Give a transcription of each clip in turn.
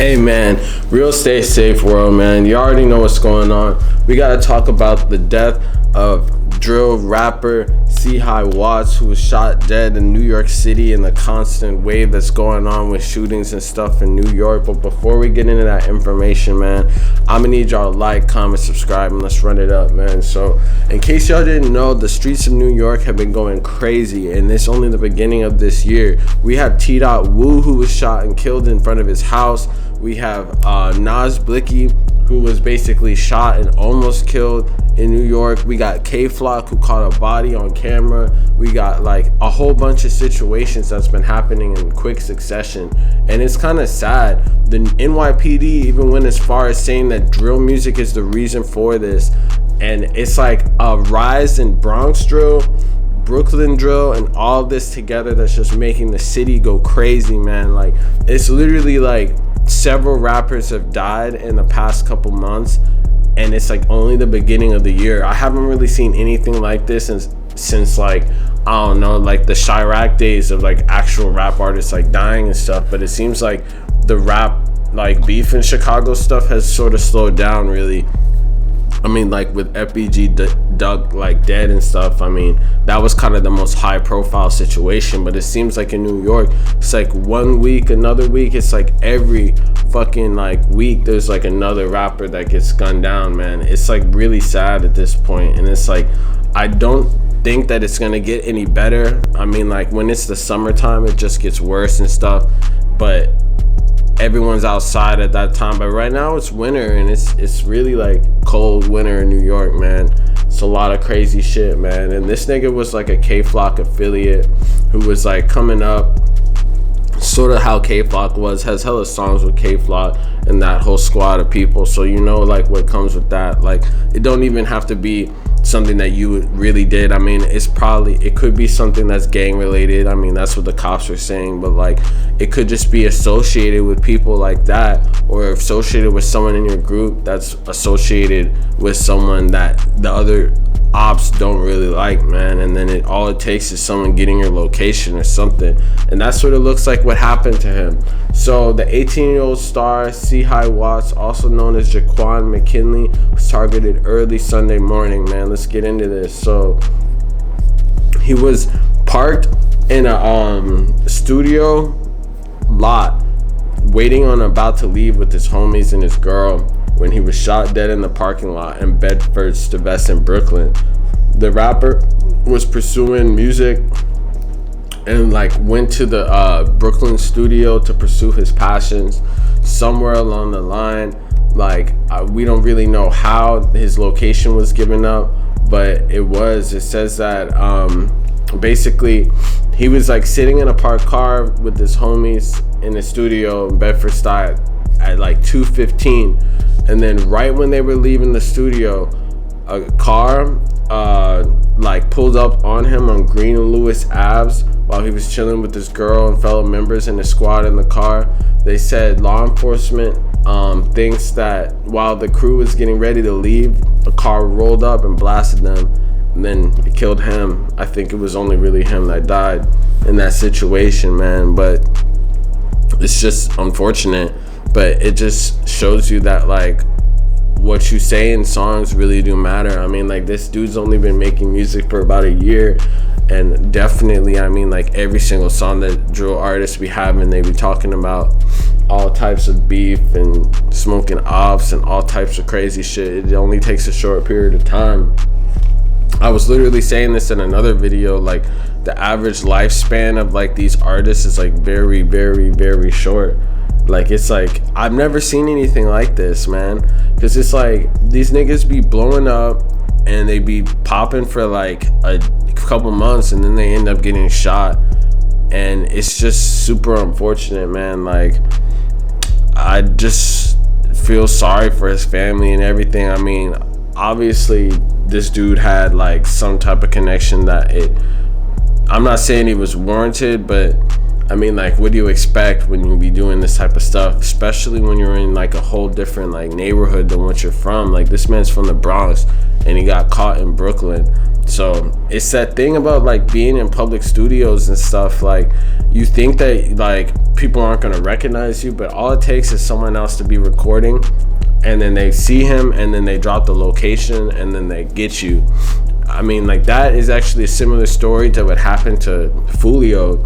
Hey man, real stay safe world, man. You already know what's going on. We gotta talk about the death of drill rapper CHII Watts, who was shot dead in New York City, and the constant wave that's going on with shootings and stuff in New York. But before we get into that information, man, I'm gonna need y'all to like, comment, subscribe, and let's run it up, man. So in case y'all didn't know, the streets of New York have been going crazy, and it's only the beginning of this year. We have CHII WVTTZ, who was shot and killed in front of his house. We have Nas Blicky, who was basically shot and almost killed in New York. We got K-Flock, who caught a body on camera. We got like a whole bunch of situations that's been happening in quick succession, and it's kind of sad. The NYPD even went as far as saying that drill music is the reason for this, and it's like a rise in Bronx drill, Brooklyn drill, and all this together that's just making the city go crazy, man. Like, it's literally like several rappers have died in the past couple months, and it's like only the beginning of the year. I haven't really seen anything like this since like, I don't know, like the Chirac days of like actual rap artists like dying and stuff. But it seems like the rap like beef in Chicago stuff has sort of slowed down, really. I mean, like with FBG Doug like dead and stuff, I mean, that was kind of the most high profile situation. But it seems like in New York, it's like one week, another week, it's like every fucking like week there's like another rapper that gets gunned down, man. It's like really sad at this point, and it's like, I don't think that it's gonna get any better. I mean, like when it's the summertime, it just gets worse and stuff, but everyone's outside at that time. But right now it's winter, and it's really like cold winter in New York, man. It's a lot of crazy shit, man. And this nigga was like a K-Flock affiliate who was like coming up sort of how K-Flock was, has hella songs with K-Flock and that whole squad of people. So you know like what comes with that. Like, it don't even have to be something that you really did. I mean, it could be something that's gang related. I mean, that's what the cops are saying, but like it could just be associated with people like that, or associated with someone in your group that's associated with someone that the other ops don't really like, man. And then all it takes is someone getting your location or something, and that's what it looks like what happened to him. So the 18-year-old star CHII Watts, also known as Jaquan McKinley, was targeted early Sunday morning, man. Let's get into this. So he was parked in a studio lot waiting on about to leave with his homies and his girl when he was shot dead in the parking lot in Bedford-Stuyvesant, Brooklyn. The rapper was pursuing music and like went to the Brooklyn studio to pursue his passions. Somewhere along the line, like we don't really know how his location was given up, but it says that basically he was like sitting in a parked car with his homies in the studio in Bedford-Stuyvesant at like 2:15. And then right when they were leaving the studio, a car like pulled up on him on Green and Lewis Aves while he was chilling with his girl and fellow members in the squad in the car. They said law enforcement thinks that while the crew was getting ready to leave, a car rolled up and blasted them, and then it killed him. I think it was only really him that died in that situation, man. But it's just unfortunate. But it just shows you that like what you say in songs really do matter. I mean, like this dude's only been making music for about a year, and definitely, I mean, like every single song that drill artists be having, they be talking about all types of beef and smoking offs and all types of crazy shit. It only takes a short period of time. I was literally saying this in another video, like the average lifespan of like these artists is like very, very, very short. Like, it's like, I've never seen anything like this, man. Because it's like, these niggas be blowing up and they be popping for like a couple months, and then they end up getting shot. And it's just super unfortunate, man. Like, I just feel sorry for his family and everything. I mean, obviously, this dude had like some type of connection that I'm not saying he was warranted, but I mean, like, what do you expect when you be doing this type of stuff, especially when you're in like a whole different like neighborhood than what you're from? Like, this man's from the Bronx and he got caught in Brooklyn. So it's that thing about like being in public studios and stuff. Like, you think that like people aren't gonna recognize you, but all it takes is someone else to be recording, and then they see him, and then they drop the location, and then they get you. I mean, like, that is actually a similar story to what happened to Fulio.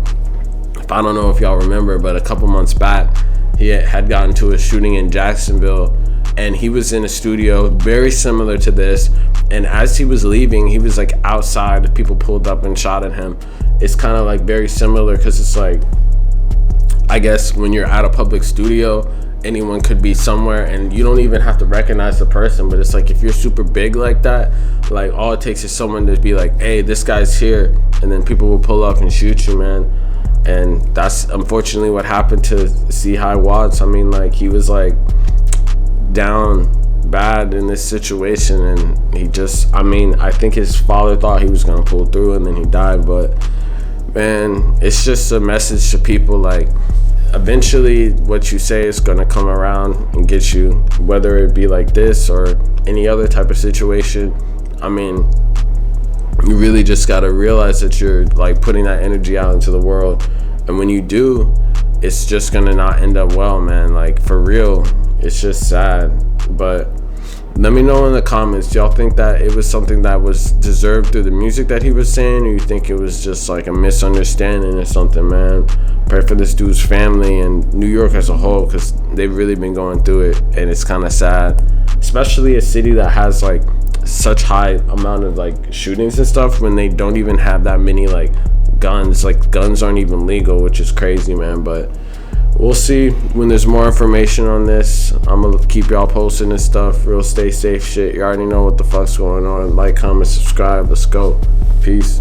I don't know if y'all remember, but a couple months back, he had gotten to a shooting in Jacksonville, and he was in a studio very similar to this. And as he was leaving, he was like outside. People pulled up and shot at him. It's kind of like very similar, because it's like, I guess when you're at a public studio, anyone could be somewhere and you don't even have to recognize the person. But it's like, if you're super big like that, like, all it takes is someone to be like, hey, this guy's here, and then people will pull up and shoot you, man. And that's unfortunately what happened to CHII Watts. I mean, like, he was like down bad in this situation, and he just, I mean, I think his father thought he was gonna pull through, and then he died. But man, it's just a message to people, like, eventually what you say is gonna come around and get you, whether it be like this or any other type of situation. I mean, you really just gotta realize that you're like putting that energy out into the world, and when you do, it's just gonna not end up well, man. Like, for real, it's just sad. But let me know in the comments, do y'all think that it was something that was deserved through the music that he was saying, or you think it was just like a misunderstanding or something, man? Pray for this dude's family and New York as a whole, because they've really been going through it, and it's kind of sad, especially a city that has like such high amount of like shootings and stuff, when they don't even have that many like guns. Like, guns aren't even legal, which is crazy, man. But we'll see when there's more information on this. I'm gonna keep y'all posting this stuff. Real stay safe shit. You already know what the fuck's going on. Like, comment, subscribe. Let's go. Peace.